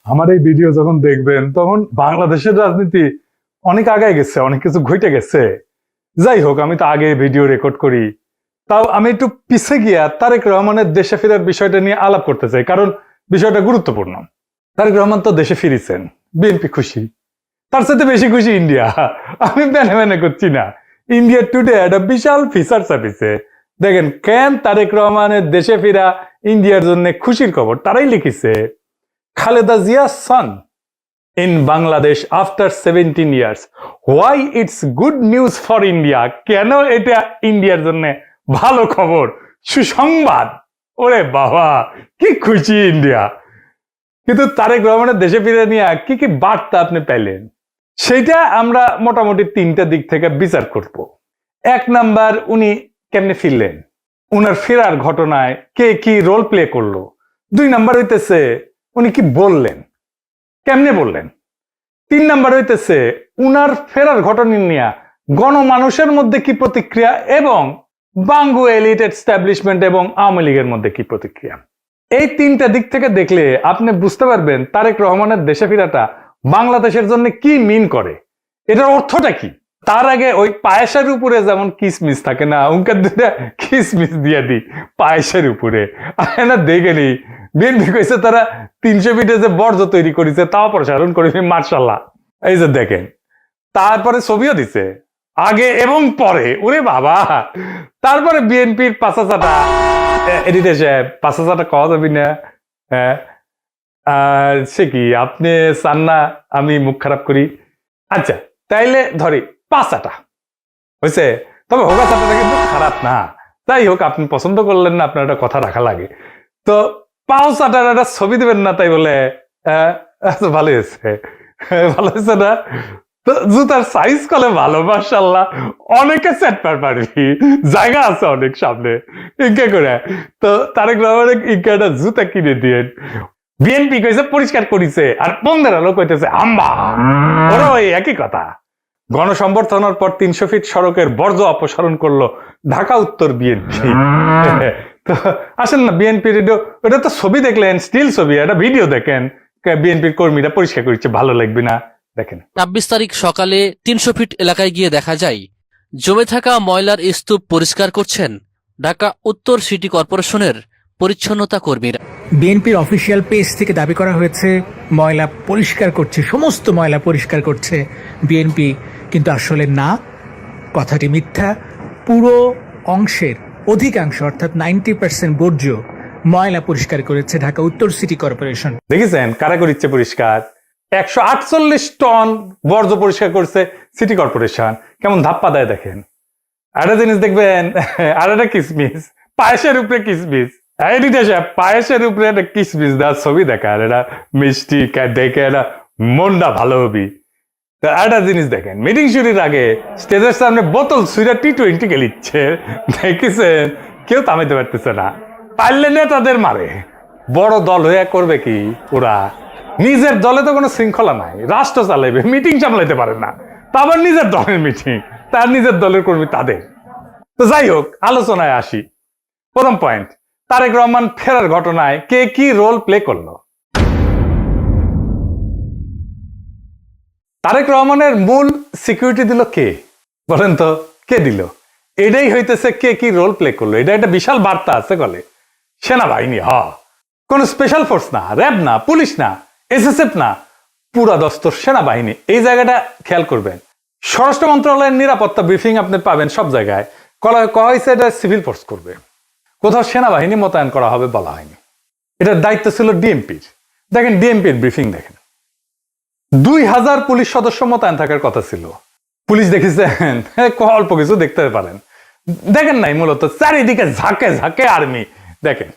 আমার এই ভিডিও যখন দেখবেন তখন বাংলাদেশের রাজনীতি অনেক আগায় গেছে, অনেক কিছু ঘটে গেছে। যাই হোক, আমি তো আগে ভিডিও রেকর্ড করি, তাও আমি একটু পিছে গিয়া তারেক রহমানের দেশে ফেরার বিষয়টা নিয়ে আলাপ করতে চাই, কারণ বিষয়টা গুরুত্বপূর্ণ। তারেক রহমান তো দেশে ফিরেছেন, বিএনপি খুশি, তার সাথে বেশি খুশি ইন্ডিয়া। আমি মেনে মেনে করছি না। ইন্ডিয়া টুডে একটা বিশাল ফিচার ছাপিছে, দেখেন কেন তারেক রহমানের দেশে ফেরা ইন্ডিয়ার জন্য খুশির খবর। তারাই লিখেছে, Khaleda জিয়া's son in Bangladesh after 17 years. Why it's good news for India? কেন এটা ইন্ডিয়ার জন্য ভালো খবর, সুসংবাদ। ওরে বাবা, কি খুশি ইন্ডিয়া। কিন্তু তারেক রহমানের দেশে ফিরে নিয়ে কি কি বার্তা আপনি পেলেন, সেটা আমরা মোটামুটি তিনটা দিক থেকে বিচার করব। এক নাম্বার, উনি কেমনে ফিরলেন, উনার ফেরার ঘটনায় কে কি রোল প্লে করলো। দুই নাম্বার হইতেছে উনি কি বললেন, কেমনে বললেন। তিন নাম্বার হইতেছে উনার ফেরার ঘটনা নিয়ে গণমানুষের মধ্যে কি প্রতিক্রিয়া, এবং বাঙ্গু এলিট এস্টাবলিশমেন্ট এবং আওয়ামী লীগের মধ্যে কি প্রতিক্রিয়া। এই তিনটা দিক থেকে দেখলে আপনি বুঝতে পারবেন তারেক রহমানের দেশে ফেরাটা বাংলাদেশের জন্য কি মিন করে, এটার অর্থটা কি। তার আগে ওই পায়েসের উপরে যেমন কিসমিস থাকে না, উনকার দুটা কিসমিস দিয়ে দিই পায়েসের উপরে। না দেখে নি বিএনপি কইছে তারা 300 ফিটে যে বর্জ্য তৈরি করেছে তাও প্রসারণ করেছে, মার্শাল্লাহ। এই যে দেখেন, তারপরে ছবিও দিছে আগে এবং পরে, ওরে বাবা। তারপরে বিএনপির পাঁচাচাটা এডিটে সাহেব, পাঁচাচাটা কওয়া যাবি না। সে কি আপনি চান না আমি মুখ খারাপ করি? আচ্ছা তাইলে ধরি পাঁচাটা হয়েছে, তবে হোগা চাটাটা কিন্তু খারাপ না। যাই হোক, আপনি পছন্দ করলেন না, আপনার একটা কথা রাখা লাগে। তো পাও চাটার একটা ছবি দেবেন না, তাই বলে ভালো হয়েছে, ভালো হয়েছে না? তো জুতার সাইজ কলে ভালো, মাশাআল্লাহ। অনেকে সেট পারবি, জায়গা আছে অনেক সামনে, ইনকা করে। তো তারেক রহমানের ইনকাটা জুতা কিনে দিয়ে বিএনপি কইছে পরিষ্কার করিছে, আর পঙ্গের আলো কইতেছে আম্বা। ওরা ওই একই কথা। গণসংবর্ধনার পর 300 ফিট সড়কের বর্জ্য অপসারণ করলো ঢাকা উত্তর বিএনপি। তো আসেন না বিএনপি রেডিও, ওটা তো ছবি দেখলেন, স্টিল ছবি, একটা ভিডিও দেখেন বিএনপির কর্মীরা পরিষ্কার করছে, ভালো লাগবে না? দেখেন 26 তারিখ সকালে 300 ফিট এলাকায় গিয়ে দেখা যায় জমে থাকা ময়লার স্তূপ পরিষ্কার করছেন ঢাকা উত্তর সিটি কর্পোরেশনের পরিচ্ছন্নতা কর্মীরা। বিএনপির অফিসিয়াল পেজ থেকে দাবি করা হয়েছে ময়লা পরিষ্কার করছে, সমস্ত ময়লা পরিষ্কার করছে বিএনপি, কিন্তু আসলে না, কথাটি মিথ্যা। পুরো অংশের অধিকাংশ অর্থাৎ 90% বর্জ্য ময়লা পরিষ্কার করেছে ঢাকা উত্তর সিটি কর্পোরেশন। দেখেছেন কারা করিচ্ছে পরিষ্কার? 148 টন বর্জ্য পরিষ্কার করছে সিটি কর্পোরেশন। কেমন ধাপ্পা দেয় দেখেন। আরেকটা জিনিস দেখবেন, আর একটা কিসমিস, পায়েসের উপরে কিসমিস। পায়েসের উপরে একটা কিসমিস দেওয়ার ছবি দেখার, এটা মিষ্টি দেখে এটা মনটা ভালো হবি। একটা জিনিস দেখেন, মিটিং শুরুর আগে স্টেজের সামনে বোতল ছুঁড়া T20 খেলিচ্ছে, দেখেছেন? কেউ থামাইতে পারতেছে না, পারলে নেতাদের মারে। বড় দল হয়ে করবে কি ওরা? নিজের দলে তো কোনো শৃঙ্খলা নাই, রাষ্ট্র চালাইবে, মিটিং সামলাইতে পারে না, তা আবার নিজের দলের মিটিং, তার নিজের দলের কর্মী তাদের। তো যাই হোক, আলোচনায় আসি। প্রথম পয়েন্ট, তারেক রহমান ফেরার ঘটনায় কে কি রোল প্লে করলো। তারেক রহমানের মূল সিকিউরিটি দিল কে, বলেন তো? কে দিল? এটাই হইতেছে কে কি রোল প্লে করলো। এটা একটা বিশাল বার্তা আছে বলে। সেনাবাহিনী, কোন স্পেশাল ফোর্স না, র্যাব না, পুলিশ না, এসএসএফ না, পুরা দস্তর সেনাবাহিনী। এই জায়গাটা খেয়াল করবেন। স্বরাষ্ট্র মন্ত্রণালয়ের নিরাপত্তা ব্রিফিং আপনি পাবেন সব জায়গায়, কয়া হয়েছে এটা সিভিল ফোর্স করবে, কোথাও সেনাবাহিনী মোতায়েন করা হবে বলা হয়নি। এটার দায়িত্ব ছিল ডিএমপির। দেখেন ডিএমপির ব্রিফিং দেখেন, 2000 পুলিশ সদস্য মোতায়েন থাকার কথা ছিল। পুলিশ দেখেছেন অল্প কিছু দেখতে পারেন, দেখেন নাই, মূলত চারিদিকে ঝাঁকে ঝাঁকে আর্মি। দেখেন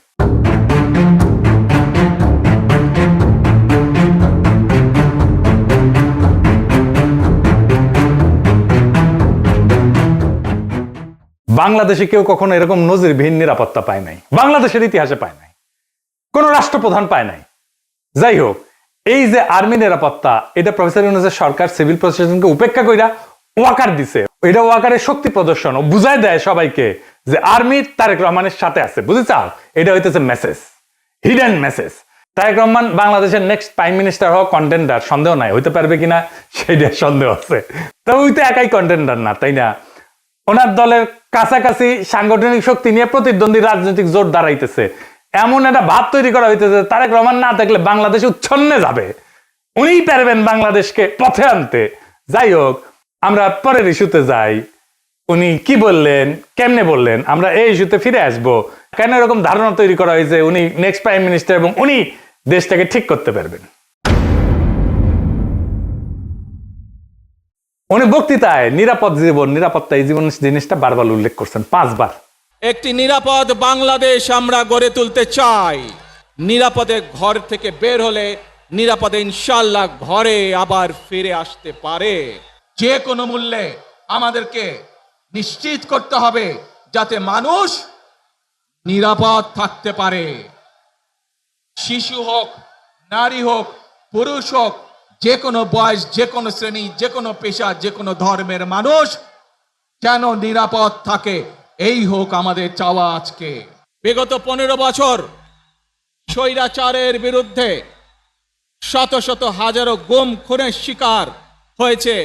বাংলাদেশে কেউ কখনো এরকম নজিরবিহীন নিরাপত্তা পায় নাই, বাংলাদেশের ইতিহাসে পায় নাই, কোন রাষ্ট্রপ্রধান পায় নাই। যাই হোক, এই যে আর্মি নিরাপত্তা, এটা প্রফেসর ইউনূসের সরকার সিভিল প্রশাসনকে উপেক্ষা কইরা ওয়াকার দিছে। এটা ওয়াকারের শক্তি প্রদর্শন, ও বুঝাই দেয় সবাইকে যে আর্মি তারেক রহমানের সাথে আছে। বুঝেছ? এটা হইতেছে message, hidden message. Tarek Rahman বাংলাদেশের নেক্সট প্রাইম মিনিস্টার হওয়া কন্টেন্ডার, সন্দেহ নাই, হইতে পারবে কিনা সেটা সন্দেহ আছে। তবে ওই তো একাই কন্টেন্ডার না, তাই না? ওনার দলের কাছাকাছি সাংগঠনিক শক্তি নিয়ে প্রতিদ্বন্দ্বী রাজনৈতিক জোট দাঁড়াইতেছে, এমন একটা ভাব তৈরি করা হইতেছে তারেক রহমান না থাকলে বাংলাদেশ উচ্ছন্নে যাবে, উনিই পারবেন বাংলাদেশকে পথে আনতে। যাই হোক, আমরা পরের ইস্যুতে যাই। উনি কি বললেন, কেমনে বললেন, আমরা এই ইস্যুতে ফিরে আসবো। কেন এরকম ধারণা তৈরি করা হয়েছে উনি নেক্সট প্রাইম মিনিস্টার এবং উনি দেশটাকে ঠিক করতে পারবেন? উনি বক্তৃতায় নিরাপদ জীবন, নিরাপত্তা, এই জীবন জিনিসটা বারবার উল্লেখ করছেন, 5 বার। একটি নিরাপদ বাংলাদেশ আমরা গড়ে তুলতে চাই। নিরাপদে ঘর থেকে বের হলে নিরাপদে ইনশাআল্লাহ ঘরে আবার ফিরে আসতে পারে। যে কোনো মূল্যে আমাদেরকে নিশ্চিত করতে হবে যাতে মানুষ নিরাপদ থাকতে পারে। শিশু হোক, নারী হোক, পুরুষ হোক, যে কোনো বয়স, যে কোনো শ্রেণী, যে কোনো পেশা, যে কোনো ধর্মের মানুষ যেন নিরাপদ থাকে, এই হোক আমাদের চাওয়া। আজকে বিগত 15 বছর স্বৈরাচারের বিরুদ্ধে শত শত হাজারো গুম খুনের শিকার হয়েছে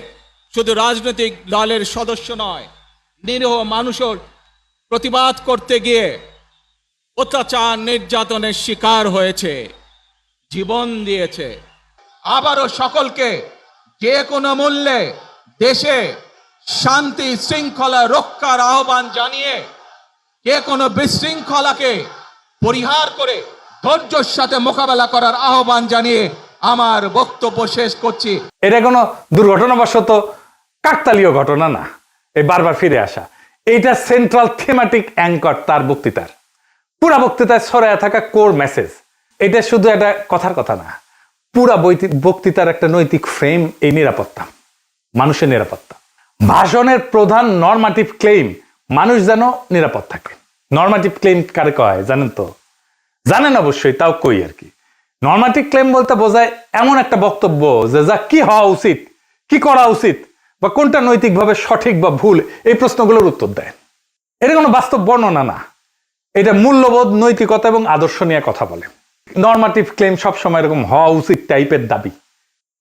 শুধু রাজনৈতিক দলের সদস্য নয়, নিরীহ মানুষের প্রতিবাদ করতে গিয়ে অত্যাচার নির্যাতনের শিকার হয়েছে, জীবন দিয়েছে। আবারও সকলকে যে কোনো মূল্যে দেশে শান্তি শৃঙ্খলা রক্ষার আহ্বান জানিয়ে যে কোনো বিশৃঙ্খলাকে পরিহার করে ধৈর্যের সাথে মোকাবেলা করার আহ্বান জানিয়ে আমার বক্তব্য শেষ করছি। এটা কোনো দুর্ঘটনাবশত কাকতালীয় ঘটনা না, এই বারবার ফিরে আসা, এইটা সেন্ট্রাল থিমেটিক অ্যাঙ্কর তার বক্তৃতার। পুরা বক্তৃতায় ছড়ায় থাকা কোর মেসেজ। এটা শুধু একটা কথার কথা না, পুরা বক্তৃতার একটা নৈতিক ফ্রেম এই নিরাপত্তা, মানুষের নিরাপত্তা। ভাষণের প্রধান নরমাটিভ ক্লেইম মানুষ যেন নিরাপদ থাকে। নরমাটিভ ক্লেইম কারে কয় জানেন তো? জানেন অবশ্যই, তাও কই আর কি। নরমাটিভ ক্লেইম বলতে বোঝায় এমন একটা বক্তব্য যে যা কি হওয়া উচিত, কি করা উচিত, বা কোনটা নৈতিকভাবে সঠিক বা ভুল, এই প্রশ্নগুলোর উত্তর দেয়। এটা কোনো বাস্তব বর্ণনা না, এটা মূল্যবোধ, নৈতিকতা এবং আদর্শ নিয়ে কথা বলে। নরমাটিভ ক্লেম সবসময় এরকম হওয়া উচিত টাইপের দাবি,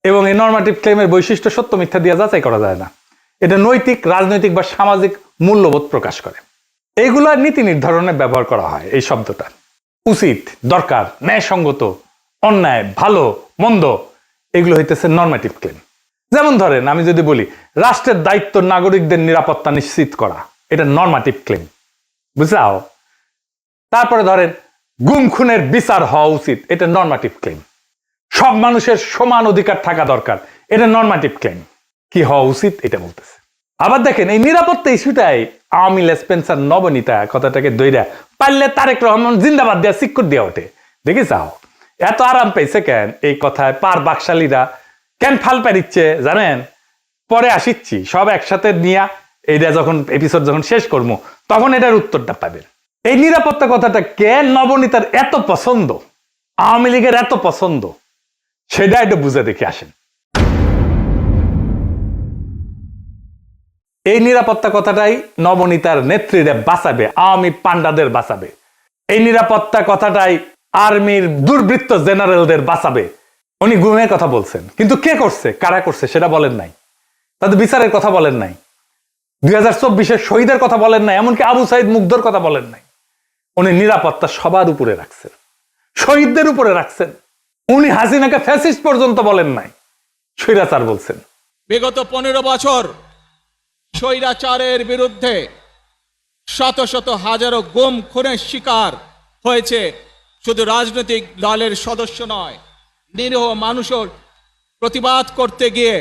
এবং এই নরমাটিভ ক্লেমের বৈশিষ্ট্য সত্য মিথ্যা দিয়ে যাচাই করা যায় না। এটা নৈতিক, রাজনৈতিক বা সামাজিক মূল্যবোধ প্রকাশ করে। এইগুলা নীতি নির্ধারণে ব্যবহার করা হয় এই শব্দটা। উচিত, দরকার, ন্যায়সঙ্গত, অন্যায়, ভালো, মন্দ, এগুলো হইতেছে নরমাটিভ ক্লেম। যেমন ধরেন, আমি যদি বলি রাষ্ট্রের দায়িত্ব নাগরিকদের নিরাপত্তা নিশ্চিত করা, এটা নরমাটিভ ক্লেম, বুঝলাও? তারপরে ধরেন গুম খুনের বিচার হওয়া উচিত, এটা নরমাটিভ ক্লেম। সব মানুষের সমান অধিকার থাকা দরকার, এটা নরমাটিভ ক্লেম। কি হওয়া উচিত এটা বলতেছে। আবার দেখেন এই নিরাপত্তা ইস্যুটাই আওয়ামী স্পেন্সার নবনীতা কথাটাকে দইরা পারলে তারেক রহমান জিন্দাবাদ দেওয়া সিক্কুর দেওয়া ওঠে। দেখি যাও এত আরাম পেয়েছে কেন এই কথায়, পার বাকশালীরা কেন ফাল পারিচ্ছে জানেন? পরে আসিচ্ছি, সব একসাথে নিয়ে এইটা যখন এপিসোড যখন শেষ করবো তখন এটার উত্তরটা পাবেন। এই নিরাপত্তা কথাটা কেন নবনীতার এত পছন্দ, আওয়ামী লীগের এত পছন্দ, সেটা একটু বুঝে দেখে আসেন। এই নিরাপত্তা কথাটাই নবনীতার নেত্রীরা বাঁচাবে, আওয়ামী পান্ডাদের বাঁচাবে। এই নিরাপত্তা কথাটাই আর্মির দুর্বৃত্ত জেনারেলদের বাঁচাবে। উনি গুমের কথা বলছেন, কিন্তু কে করছে, কারা করছে সেটা বলেন নাই। তাদের বিচারের কথা বলেন নাই, 2024-এর শহীদের কথা বলেন নাই, এমনকি আবু সাইদ মুগ্ধর কথা বলেন নাই। উনি নিরাপত্তা সবার উপরে রাখছেন, শহীদদের উপরে রাখছেন। উনি হাসিনাকে ফ্যাসিস্ট পর্যন্ত বলেন নাই, স্বৈরাচার বলছেন। বিগত 15 বছর স্বৈরাচারের বিরুদ্ধে শত শত হাজারো গুম খুনের শিকার হয়েছে শুধু রাজনৈতিক দলের সদস্য নয়, নিরীহ মানুষের প্রতিবাদ করতে গিয়ে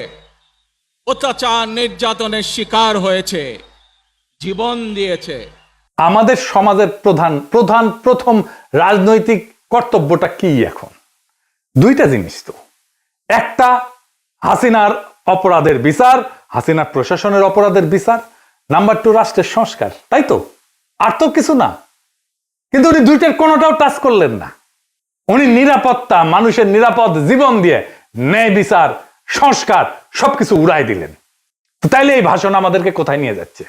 অত্যাচার নির্যাতনের শিকার হয়েছে, জীবন দিয়েছে। আমাদের সমাজের প্রথম রাজনৈতিক কর্তব্যটা কি এখন? দুইটা জিনিস তো, একটা হাসিনার অপরাধের বিচার, হাসিনার প্রশাসনের অপরাধের বিচার, নাম্বার 2 রাষ্ট্রের সংস্কার, তাই তো? আর তো কিছু না। কিন্তু উনি দুইটার কোনোটাও টাচ করলেন না। উনি নিরাপত্তা, মানুষের নিরাপদ জীবন দিয়ে ন্যায় বিচার, সংস্কার সবকিছু উড়াই দিলেন। তো তাইলে এই ভাষণ আমাদেরকে কোথায় নিয়ে যাচ্ছে?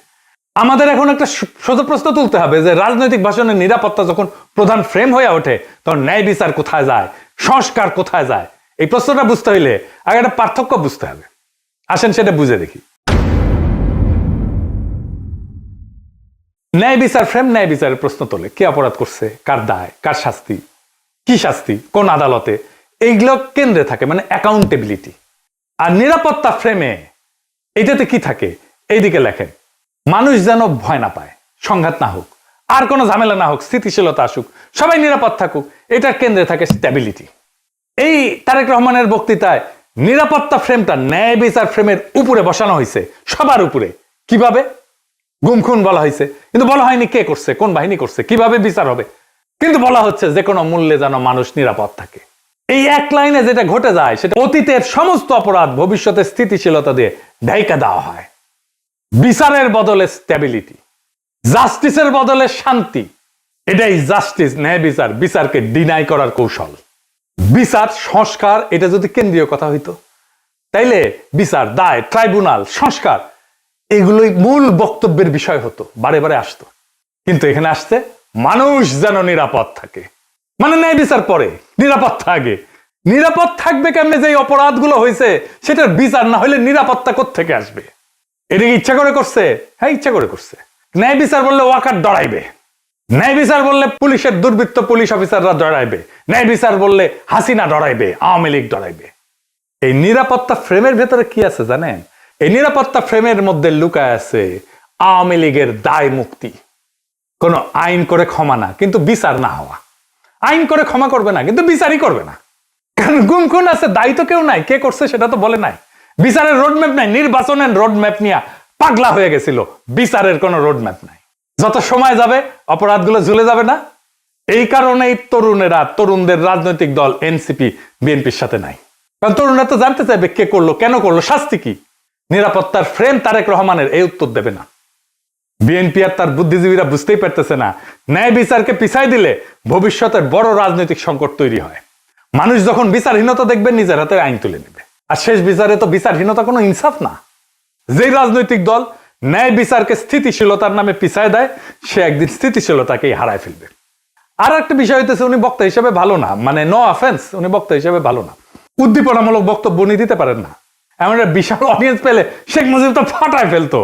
আমাদের এখন একটা সোজা প্রশ্ন তুলতে হবে যে রাজনৈতিক ভাষণের নিরাপত্তা যখন প্রধান ফ্রেম হয়ে ওঠে তখন ন্যায় বিচার কোথায় যায়, সংস্কার কোথায় যায়? এই প্রশ্নটা বুঝতে হইলে আগে একটা পার্থক্য বুঝতে হবে। আসেন সেটা বুঝে দেখি। ন্যায় বিচার ফ্রেম ন্যায় বিচারের প্রশ্ন তোলে, কে অপরাধ করছে, কার দায়, কার শাস্তি, কি শাস্তি, কোন আদালতে, এইগুলো কেন্দ্রে থাকে, মানে অ্যাকাউন্টেবিলিটি। আর নিরাপত্তা ফ্রেমে এটাতে কি থাকে? এইদিকে লেখেন, মানুষ যেন ভয় না পায়, সংঘাত না হোক, আর কোনো ঝামেলা না হোক, স্থিতিশীলতা আসুক, সবাই নিরাপদ থাকুক, এটার কেন্দ্রে থাকে স্ট্যাবিলিটি। এই তারেক রহমানের বক্তৃতায় নিরাপত্তা ফ্রেমটা ন্যায় বিচার ফ্রেমের উপরে বসানো হয়েছে, সবার উপরে। কিভাবে? গুম খুন বলা হয়েছে, কিন্তু বলা হয়নি কে করছে, কোন বাহিনী করছে, কিভাবে বিচার হবে। কিন্তু বলা হচ্ছে যে কোনো মূল্যে যেন মানুষ নিরাপদ থাকে। এই এক লাইনে যেটা ঘটে যায় সেটা অতীতের সমস্ত অপরাধ ভবিষ্যতে স্থিতিশীলতা দিয়ে ঢাইকা দেওয়া হয়। বিচারের বদলে স্ট্যাবিলিটি, জাস্টিসের বদলে শান্তি। এটাই জাস্টিস, ন্যায় বিচার, বিচারকে ডিনাই করার কৌশল। বিচার সংস্কার এটা যদি কেন্দ্রীয় কথা হইতো তাইলে বিচার, দায়, ট্রাইব্যুনাল, সংস্কার এগুলোই মূল বক্তব্যের বিষয় হতো, বারে বারে আসতো। কিন্তু এখানে আসছে মানুষ যেন নিরাপদ থাকে, মানে ন্যায় বিচার পরে, নিরাপত্তা আগে। নিরাপদ থাকবে কেমনে? যে অপরাধগুলো হয়েছে সেটার বিচার না হলে নিরাপত্তা কোত্থেকে আসবে? এটা কি ইচ্ছা করে করছে? হ্যাঁ, ইচ্ছা করে করছে। ন্যায় বিচার বললে ওয়াকার ডরাইবে, ন্যায় বিচার বললে পুলিশের দুর্বৃত্ত পুলিশ অফিসাররা ডরাইবে, ন্যায় বিচার বললে হাসিনা ডরাইবে, আওয়ামী লীগ ডরাইবে। এই নিরাপত্তা ফ্রেমের ভেতরে কি আছে জানেন? এই নিরাপত্তা ফ্রেমের মধ্যে লুকায় আছে আওয়ামী লীগের দায় মুক্তি। কোন আইন করে ক্ষমা না, কিন্তু বিচার না হওয়া। আইন করে ক্ষমা করবে না, কিন্তু বিচারই করবে না। কারণ গুম খুন আছে, দায়ী তো কেউ নাই, কে করছে সেটা তো বলে নাই। বিচারের রোডম্যাপ নাই, নির্বাচনের রোডম্যাপ নিয়ে পাগলা হয়ে গেছিল। বিচারের কোনো রোডম্যাপ নাই। যত সময় যাবে অপরাধগুলো ঝুলে যাবে না। এই কারণেই তরুণেরা, তরুণদের রাজনৈতিক দল এনসিপি বিএনপির সাথে নাই। কারণ তরুণরা তো জানতে চাইবে কে করলো, কেন করলো, শাস্তি কি। নিরাপত্তার ফ্রেম তারেক রহমানের এই উত্তর দেবে না। বিএনপি আর তার বুদ্ধিজীবীরা বুঝতেই পারতেছে না, ন্যায় বিচারকে পিছাই দিলে ভবিষ্যতের বড় রাজনৈতিক সংকট তৈরি হয়। মানুষ যখন বিচারহীনতা দেখবে নিজের হাতে আইন তুলে নেবে। আর শেষ বিচারে তো বিচারহীনতা কোনো ইনসাফ না। যেই রাজনৈতিক দল ন্যায় বিচারকে স্থিতিশীলতার নামে পিছায় দেয় সে একদিন স্থিতিশীলতাকেই হারায় ফেলবে। আর একটা বিষয় হইতেছে উনি বক্তা হিসেবে ভালো না, মানে নো অফেন্স, উনি বক্তা হিসেবে ভালো না। উদ্দীপনামূলক বক্তব্য উনি দিতে পারেন না। এমন একটা বিশাল অডিয়েন্স পেলে শেখ মুজিব তো ফাটায় ফেলতো।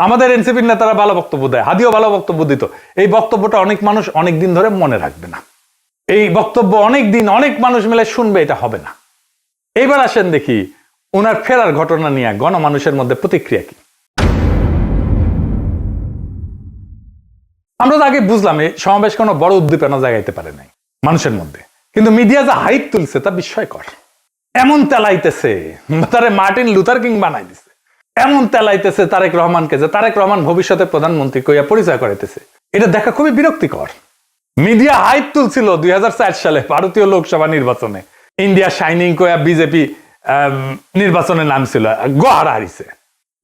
আমাদের এনসিপির নেতারা ভালো বক্তব্য দেয়, হাদিও ভালো বক্তব্য দিত। এই বক্তব্যটা অনেক মানুষ অনেক দিন ধরে মনে রাখবে না। এই বক্তব্য অনেক দিন অনেক মানুষ মিলে শুনবে, এটা হবে না। এইবার আসেন দেখি ওনার ফেরার ঘটনা নিয়ে গণমানুষের মধ্যে প্রতিক্রিয়া কি। আমরা তো আগে বুঝলাম এই সমাবেশ কোনো বড় উদ্দীপনা জাগাইতে পারে নাই মানুষের মধ্যে, কিন্তু মিডিয়া যা হাইপ তুলছে তা বিস্ময়কর। এমন তেলাইতেছে, তারে মার্টিন লুথার কিং বানাই দিছে। এমন তেলাইতেছে তারেক রহমানকে যে তারেক রহমান ভবিষ্যতে প্রধানমন্ত্রী কইয়া পরিচয় করাইতেছে। এটা দেখা খুবই বিরক্তিকর। মিডিয়া হাইপ তুলছিল 2004 সালে ভারতীয় লোকসভা নির্বাচনে, ইন্ডিয়া শাইনিং কইয়া বিজেপি নির্বাচনে নামছিল, গোহারা হারিছে।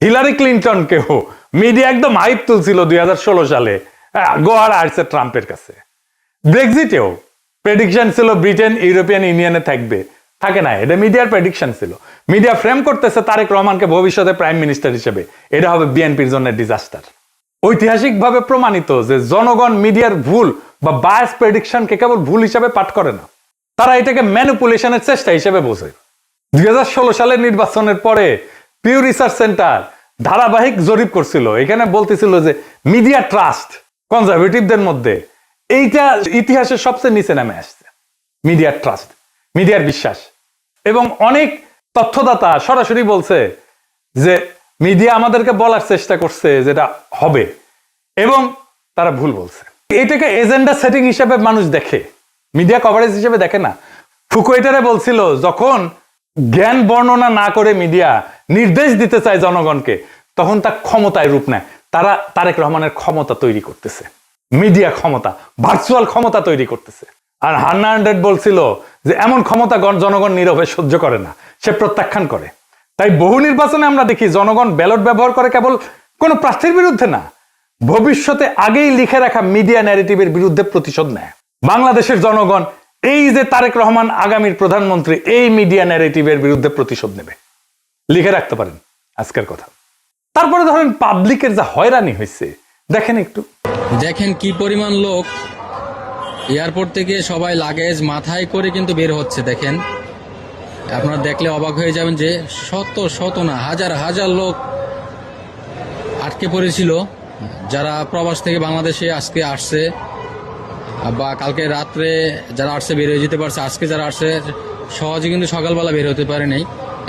হিলারি ক্লিন্টনকেও মিডিয়া একদম হাইপ তুলছিল 2016 সালে, গোহারা হারছে ট্রাম্পের কাছে। ব্রেক্সিটেও প্রেডিকশন ছিল ব্রিটেন ইউরোপিয়ান ইউনিয়নে থাকবে, থাকে না। এটা মিডিয়ার প্রেডিকশন ছিল। মিডিয়া ফ্রেম করতেছে তারেক রহমানকে ভবিষ্যতে প্রাইম মিনিস্টার হিসেবে, এটা হবে বিএনপির জন্য ডিজাস্টার। ঐতিহাসিকভাবে প্রমাণিত যে জনগণ মিডিয়ার ভুল বা বায়াস প্রেডিকশনকে কেবল ভুল হিসাবে পাঠ করে না, তারা এটাকে ম্যানিপুলেশনের চেষ্টা হিসেবে বোঝে। 2016 সালের নির্বাচনের পরে পিউ রিসার্চ সেন্টার ধারাবাহিক জরিপ করছিল, এখানে বলতেছিল যে মিডিয়া ট্রাস্ট কনজারভেটিভদের মধ্যে এইটা ইতিহাসের সবচেয়ে নিচে নামে আসছে। মিডিয়ার ট্রাস্ট, মিডিয়ার বিশ্বাস। এবং অনেক তথ্যদাতা সরাসরি বলছে যে মিডিয়া আমাদেরকে বলার চেষ্টা করছে যেটা হবে, এবং তারা ভুল বলছে। এটাকে এজেন্ডা সেটিং হিসেবে মানুষ দেখে, মিডিয়া কভারেজ হিসেবে দেখে না। ফুকুয়েটারে বলছিল যখন জ্ঞান বর্ণনা না করে মিডিয়া নির্দেশ দিতে চায় জনগণকে, তখন তা ক্ষমতায় রূপ নেয়। তারা তারেক রহমানের ক্ষমতা তৈরি করতেছে, মিডিয়া ক্ষমতা, ভার্চুয়াল ক্ষমতা তৈরি করতেছে। আর হান্না আন্ড্রেড বলছিল যে এমন ক্ষমতা জনগণ নীরবে সহ্য করে না, সে প্রত্যাখ্যান করে। তাই বহু নির্বাচনে আমরা দেখি জনগণ ব্যালট ব্যবহার করে কেবল কোনো প্রার্থীর বিরুদ্ধে না, ভবিষ্যতে আগেই লিখে রাখা মিডিয়া ন্যারেটিভের বিরুদ্ধে প্রতিশোধ নেয়। বাংলাদেশের জনগণ এই যে তারেক রহমান আগামীর প্রধানমন্ত্রী, এই মিডিয়া ন্যারেটিভের বিরুদ্ধে প্রতিশোধ নেবে। লিখে রাখতে পারেন আজকের কথা। তারপরে ধরেন পাবলিকের যা হয়রানি হয়েছে দেখেন একটু। দেখেন কি পরিমাণ লোক এয়ারপোর্ট থেকে সবাই লাগেজ মাথায় করে কিন্তু বের হচ্ছে। দেখেন, আপনারা দেখলে অবাক হয়ে যাবেন যে শত শত না হাজার হাজার লোক আটকে পড়েছিল, যারা প্রবাস থেকে বাংলাদেশে আজকে আসছে বা কালকে রাত্রে যারা আসছে বের হয়ে যেতে পারছে, আজকে যারা আসছে সহজে কিন্তু সকালবেলা বের হতে পারে নাই।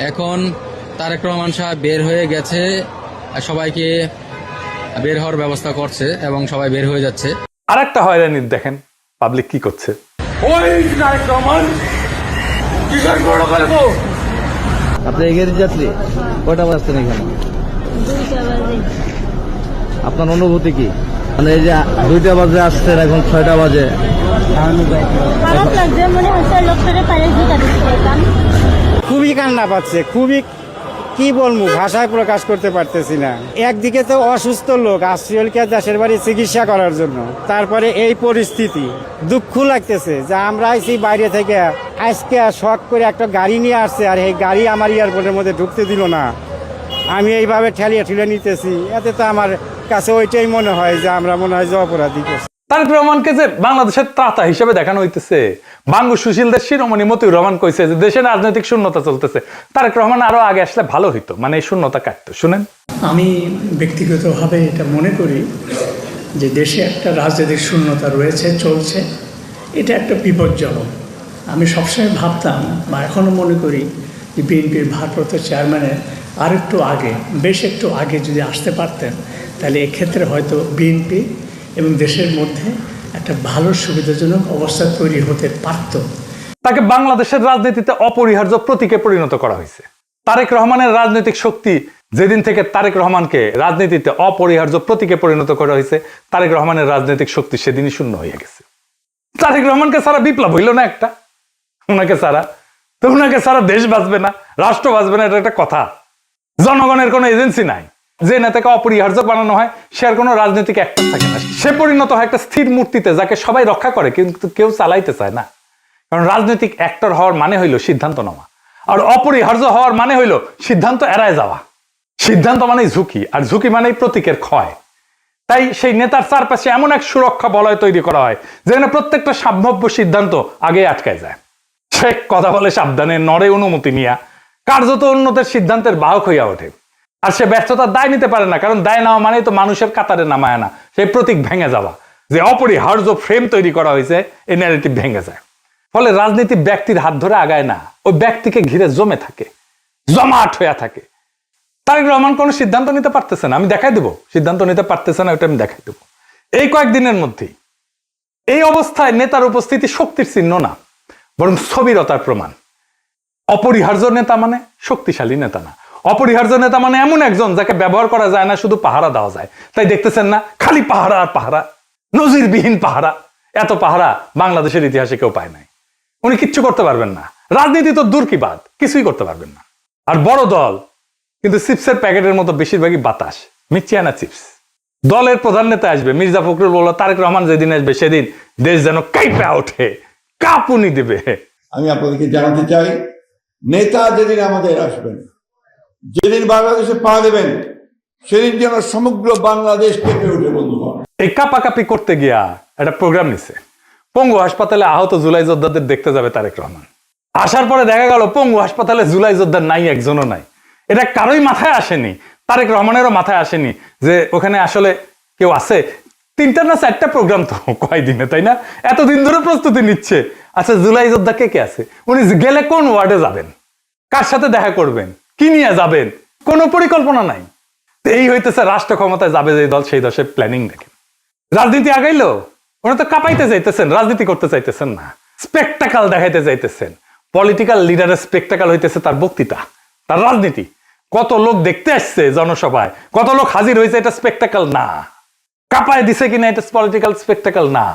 এখন তারেক রহমান সাহেব বের হয়ে গেছে, সবাইকে বের হওয়ার ব্যবস্থা করছে এবং সবাই বের হয়ে যাচ্ছে। আর একটা হয়রানি দেখেন পাবলিক কি করছে। আপনি এগিয়ে যাত্রী কয়টা বাজছেন এখানে? 2টা বাজে। আপনার অনুভূতি কি? মানে এই যে 2টা বাজে আসছেন, এখন 6টা বাজে। খারাপ লাগছে, মনে হচ্ছে লোকটাকে পায়ে জুতা দিতে পারতাম। খুবই কান্না পাচ্ছে, খুবই কি বলবো, ভাষায় প্রকাশ করতে পারতেছি না। একদিকে তো অসুস্থ লোক আসছিল দেশের বাড়ি চিকিৎসা করার জন্য, তারপরে এই পরিস্থিতি দুঃখ লাগতেছে যে আমরা আইছি বাইরে থেকে, আজকে শখ করে একটা গাড়ি নিয়ে আসছে আর এই গাড়ি আমার এয়ারপোর্টের মধ্যে ঢুকতে দিল না। আমি এইভাবে ঠেলিয়ে ঠেলে নিতেছি, এতে তো আমার কাছে ওইটাই মনে হয় যে আমরা মনে হয় যে অপরাধী করছি। তারেক রহমানকে যে বাংলাদেশের ত্রাতা হিসেবে দেখানো হইতেছে, বাঙ্গু সুশীলদের শিরোমণি মতিউর রহমান কইছে যে দেশে রাজনৈতিক শূন্যতা চলতেছে, তারেক রহমান আরো আগে আসলে ভালো হইতো, মানে এই শূন্যতা কাটতো। শুনেন, আমি ব্যক্তিগতভাবে এটা মনে করি যে দেশে একটা রাজনৈতিক শূন্যতা রয়েছে, চলছে, এটা একটা বিপজ্জনক। আমি সবসময় ভাবতাম বা এখনও মনে করি যে বিএনপির ভারপ্রাপ্ত চেয়ারম্যানের আরেকটু আগে, বেশ একটু আগে যদি আসতে পারতেন, তাহলে এক্ষেত্রে হয়তো বিএনপি এবং দেশের মধ্যে একটা ভালো সুবিধাজনক অবস্থা তৈরি হতে পারত। তাকে বাংলাদেশের রাজনীতিতে অপরিহার্য প্রতীকে পরিণত করা হয়েছে। তারেক রহমানের রাজনৈতিক শক্তি যেদিন থেকে তারেক রহমানকে রাজনীতিতে অপরিহার্য প্রতীকে পরিণত করা হয়েছে, তারেক রহমানের রাজনৈতিক শক্তি সেদিনই শূন্য হয়ে গেছে। তারেক রহমানকে সারা বিপ্লব হইল না একটা, ওনাকে সারা তো ওনাকে সারা দেশ বাঁচবে না, রাষ্ট্র বাঁচবে না, এটা একটা কথা। জনগণের কোনো এজেন্সি নাই, যে নেতাকে অপরিহার্য বানানো হয় সে আর কোনো রাজনৈতিক অ্যাক্টর থাকে না, সে পরিণত হয় একটা স্থির মূর্তিতে যাকে সবাই রক্ষা করে কিন্তু কেউ চালাইতে চায় না। কারণ রাজনৈতিক অ্যাক্টর হওয়ার মানে হইল সিদ্ধান্ত নেওয়া, আর অপরিহার্য হওয়ার মানে হইল সিদ্ধান্ত এড়ায় যাওয়া। সিদ্ধান্ত মানেই ঝুঁকি, আর ঝুঁকি মানেই প্রতীকের ক্ষয়। তাই সেই নেতার চারপাশে এমন এক সুরক্ষা বলয় তৈরি করা হয় যেখানে প্রত্যেকটা সম্ভাব্য সিদ্ধান্ত আগে আটকায় যায়। সে কথা বলে সাবধানে, নড়ে অনুমতি নিয়া, কার্যত অন্যদের সিদ্ধান্তের বাহক হইয়া ওঠে। আর সে ব্যর্থতার দায় নিতে পারে না, কারণ দায় নেওয়া মানেই তো মানুষের কাতারে নামায় না, সেই প্রতীক ভেঙে যাওয়া, যে অপরিহার্য ফ্রেম তৈরি করা হয়েছে, এই ন্যারেটিভ ভেঙে যায়। ফলে রাজনীতি ব্যক্তির হাত ধরে আগায় না, ওই ব্যক্তিকে ঘিরে জমে থাকে, জমাট হইয়া থাকে। তারেক রহমান কোনো সিদ্ধান্ত নিতে পারতেছে না, আমি দেখাই দেবো সিদ্ধান্ত নিতে পারতেছে না, ওটা আমি দেখাই দেবো এই কয়েকদিনের মধ্যেই। এই অবস্থায় নেতার উপস্থিতি শক্তির চিহ্ন না, বরং স্থবিরতার প্রমাণ। অপরিহার্য নেতা মানে শক্তিশালী নেতা না, অপরিহার্য নেতা মানে এমন একজন যাকে ব্যবহার করা যায় না, শুধু পাহারা দেওয়া যায়। তাই দেখতেছেন না, খালি পাহারা আর পাহারা, নজিরবিহীন পাহারা। এত পাহারা বাংলাদেশের ইতিহাসে কেউ পায় নাই। উনি কিচ্ছু করতে পারবেন না, রাজনীতি তো দূর কি বাদ, কিছুই করতে পারবেন না। আর বড় দল কিন্তু চিপসের প্যাকেটের মতো বেশিরভাগই বাতাস, মিচিয়ানা চিপস। দলের প্রধান নেতা আসবে, মির্জা ফখরুল বলল তারেক রহমান যেদিন আসবে সেদিন দেশ যেন কাঁপে ওঠে, কাঁপুনি দিবে। আমি আপনাদেরকে জানাতে চাই, নেতা যেদিন আমাদের আসবেন, যেদিন বাংলাদেশে পা দেবেন, সেদিন যেন সমগ্র বাংলাদেশ কেঁপে উঠে। বন্ধুগণ, এই কাপাকাপি করতে গিয়া একটা প্রোগ্রাম নিছে, পঙ্গু হাসপাতালে আহত জুলাই যোদ্ধাদের দেখতে যাবে তারেক রহমান। আসার পরে দেখা গেল পঙ্গু হাসপাতালে জুলাই যোদ্ধা নাই, একজনও নাই। এটা কারোই মাথায় আসেনি, তারেক রহমানেরও মাথায় আসেনি যে ওখানে আসলে কেউ আছে। 3টা না 4টা প্রোগ্রাম তো কয়দিনে, তাই না? এতদিন ধরে প্রস্তুতি নিচ্ছে। আচ্ছা, জুলাই যোদ্ধা কে কে আছে? উনি গেলে কোন ওয়ার্ডে যাবেন, কার সাথে দেখা করবেন, কি নিয়ে যাবেন, কোনো পরিকল্পনা নাই। এই হইতেছে রাষ্ট্র ক্ষমতায় যাবে যে দল, সেই দশের প্ল্যানিং দেখেন। রাজনীতি আগাইলো, ওরা তো কাঁপাইতে চাইতেছেন, রাজনীতি করতে চাইতেছেন না, স্পেকটাকাল দেখাইতে চাইতেছেন। পলিটিক্যাল লিডারের স্পেকটাকাল হইতেছে তার বক্তৃতা, তার রাজনীতি। কত লোক দেখতে আসছে জনসভায়, কত লোক হাজির হয়েছে, এটা স্পেকটাকাল না। কাঁপায় দিছে কিনা এটা পলিটিক্যাল স্পেকটাকাল না।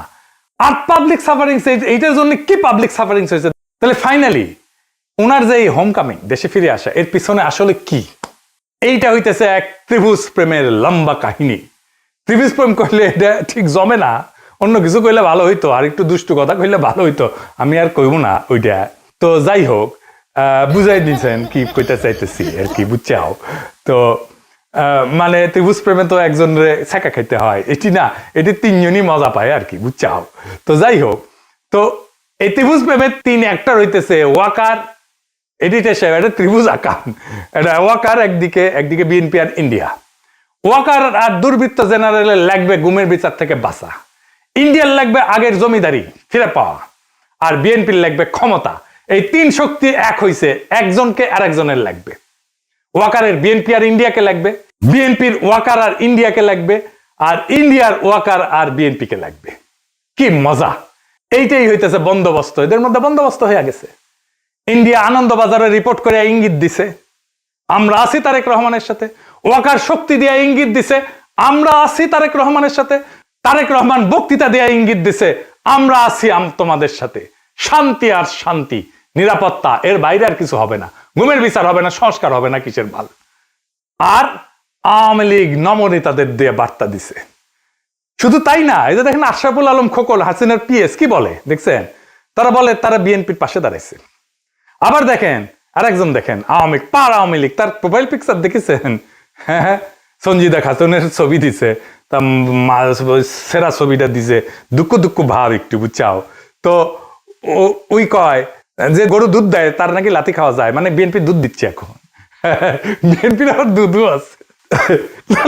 আর পাবলিক সাফারিংস, এইটার জন্য কি পাবলিক সাফারিংস হয়েছে? তাহলে ফাইনালি ওনার যে এই হোম কামিং, দেশে ফিরে আসা, এর পিছনে আসলে কি? এইটা হইতেছে এক ত্রিভুজ প্রেমের লম্বা কাহিনী। ত্রিভুজ প্রেম কইলে এটা ঠিক জমে না, অন্য কিছু কইলে ভালো হইতো, আর একটু দুষ্টু কথা কইলে ভালো হইতো, আমি আর কইব না ওইটা। তো যাই হোক, বুঝাই দিয়েছেন কি কইতে চাইতেছি আর কি, বুঝছাও। তো মানে ত্রিভুজ প্রেমে তো একজনের ছেঁকা খাইতে হয়, এটি না, এটি তিনজনই মজা পায় আর কি, বুঝছাও। তো যাই হোক, তো এই ত্রিভুজ প্রেমের 3 অ্যাক্টর হইতেছে ওয়াকার, এডিটর সাহেব, এটা ত্রিভুজ আকাম, এটা ওয়াকার একদিকে বিএনপি আর ইন্ডিয়া। ওয়াকার আর দুর্বৃত্ত জেনারেলের লাগবে গুমের বিচার থেকে বাঁচা, ইন্ডিয়ার লাগবে আগের জমিদারি ফিরে পাওয়া, আর বিএনপির লাগবে ক্ষমতা। এই 3 শক্তি এক হইছে, একজনকে আর একজনের লাগবে। ওয়াকারের বিএনপি আর ইন্ডিয়াকে লাগবে, বিএনপির ওয়াকার আর ইন্ডিয়াকে লাগবে, আর ইন্ডিয়ার ওয়াকার আর বিএনপি কে লাগবে। কি মজা! এইটাই হইতেছে বন্দোবস্ত, এদের মধ্যে বন্দোবস্ত হয়ে গেছে। ইন্ডিয়া আনন্দবাজারে রিপোর্ট করে ইঙ্গিত দিছে আমরা আছি তারেক রহমানের সাথে, ওয়াকার শক্তি দিয়ে ইঙ্গিত দিছে আমরা আছি তারেক রহমানের সাথে, তারেক রহমান বক্তৃতা দিয়ে ইঙ্গিত দিছে আমরা আছি তোমাদের সাথে। শান্তি আর শান্তি, নিরাপত্তা, এর বাইরে আর কিছু হবে না, গুমের বিচার হবে না, সংস্কার হবে না, কিসের ভাল। আর আওয়ামী লীগ নমনেতাদের দিয়ে বার্তা দিছে। শুধু তাই না, এই যে দেখেন আশরাফুল আলম খোকন, হাসিনার পিএস, কি বলে দেখছেন? তারা বলে তারা বিএনপির পাশে দাঁড়াইছে। আবার দেখেন আরেকজন, দেখেন আওয়ামী লীগ, তার প্রোফাইল পিকচার দেখেছেন? হ্যাঁ, সঞ্জিদা খাতুনের ছবি দিছে, তা সেরা ছবিটা দিছে, দুঃখ ভাব একটু, বুঝছাও। তো ওই কয় যে গরু দুধ দেয় তার নাকি লাথি খাওয়া যায়, মানে বিএনপি দুধ দিচ্ছে এখন। বিএনপির আবার দুধও আছে।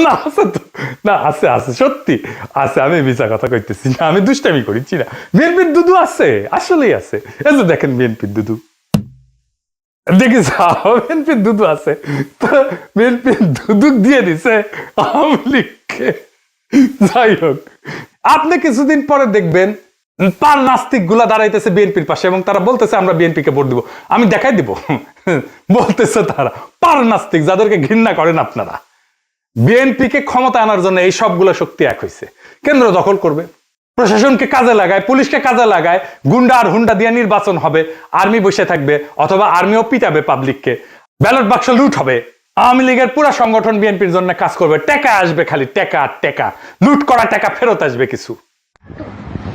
না আছে তো, না আছে সত্যি আছে, আমি মিছা কথা কইতেছি না, আমি দুষ্টামি করিছি না। বিএনপির দুধু আছে, আসলেই আছে। এই যে দেখেন বিএনপির দুধু, দেখি বিএনপির দুধু আছে, বিএনপির দুধু দিয়ে দিছে আওয়ামী লীগকে। যাই হোক, আপনি কিছুদিন পরে দেখবেন পার নাস্তিক গুলা দাঁড়াইতেছে বিএনপির পাশে এবং তারা বলতেছে আমরা বিএনপি কে ভোট দিব। আমি দেখাই দিব, বলতেছে তারা পার নাস্তিক, যাদেরকে ঘৃণা করেন আপনারা। বিএনপি কে ক্ষমতা আনার জন্য এই সবগুলো শক্তি এক হয়েছে। কেন্দ্র দখল করবে, প্রশাসনকে কাজে লাগায়, পুলিশকে কাজে লাগায়, গুন্ডা আর হুন্ডা দিয়ে নির্বাচন হবে, আর্মি বসে থাকবে, অথবা আর্মিও পিটাবে পাবলিককে, ব্যালট বাক্স লুট হবে। আওয়ামী লীগের পুরো সংগঠন বিএনপির জন্য কাজ করবে, টাকা আসবে, খালি টাকা আর টাকা, লুট করা টাকা ফেরত আসবে কিছু।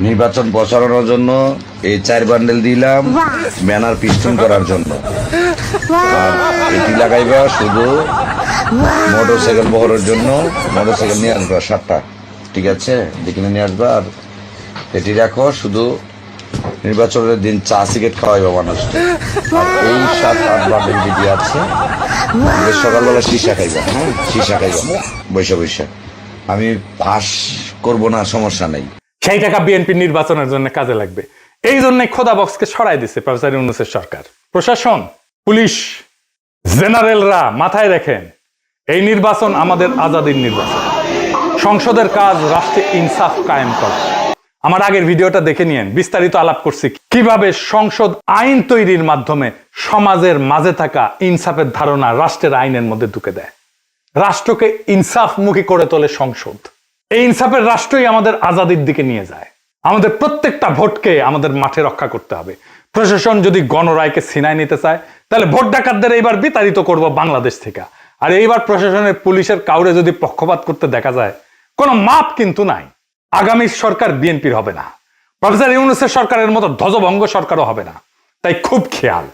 নির্বাচন প্রচারণার জন্য এই 4 বান্ডেল দিলাম, ব্যানার পিস্টন করার জন্য। আর এটি লাগাইবা শুধু মোটরসাইকেল বহরের জন্য, মোটরসাইকেল নিয়ে আসবা 7টা, ঠিক আছে, দেখে নিয়ে আসবা। আর এটি রাখো শুধু নির্বাচনের দিন চা সিগারেট খাওয়াইবা মানুষকে। আর এই 7-8 বান্ডেল যদি আছে, সকালবেলা সীসা খাইবা, হ্যাঁ সীসা খাইবা বৈশা। আমি পাস করবো না, সমস্যা নেই। সেই টাকা বিএনপি নির্বাচনের জন্য কাজে লাগবে। এই জন্য খোদা বক্সকে সরাই দিছে প্রফেসর ইউনূসের সরকার। প্রশাসন, পুলিশ, জেনারেলরা মাথায় রাখেন, এই নির্বাচন আমাদের আজাদির নির্বাচন। সংসদের কাজ রাষ্ট্রে ইনসাফ কায়েম করা। আমার আগের ভিডিওটা দেখে নিয়েন, বিস্তারিত আলাপ করছি কিভাবে সংসদ আইন তৈরির মাধ্যমে সমাজের মাঝে থাকা ইনসাফের ধারণা রাষ্ট্রের আইনের মধ্যে ঢুকে দেয়, রাষ্ট্রকে ইনসাফমুখী করে তোলে সংসদ। এই ইনসাফের রাষ্ট্রই আমাদের আজাদির দিকে নিয়ে যায়। আমাদের প্রত্যেকটা ভোটকে আমাদের মাঠে রক্ষা করতে হবে। প্রশাসন যদি গণরায়কে ছিনায় নিতে চায়, তাহলে ভোট ডাকাতদের এইবার বিতাড়িত করব বাংলাদেশ থেকে। আর এইবার প্রশাসনের, পুলিশের কাউরে যদি পক্ষপাত করতে দেখা যায়, কোনো মাপ কিন্তু নাই। আগামী সরকার বিএনপির হবে না, প্রফেসর ইউনূসের সরকারের মতো ধ্বজভঙ্গ সরকারও হবে না। তাই খুব খেয়াল,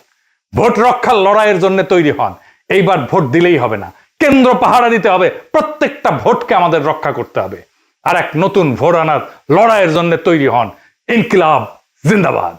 ভোট রক্ষার লড়াইয়ের জন্য তৈরি হন। এইবার ভোট দিলেই হবে না, কেন্দ্র পাহারা দিতে হবে, প্রত্যেকটা ভোটকে আমাদের রক্ষা করতে হবে। আর এক নতুন ভোট আনার লড়াইয়ের জন্য তৈরি হন। ইনকিলাব জিন্দাবাদ।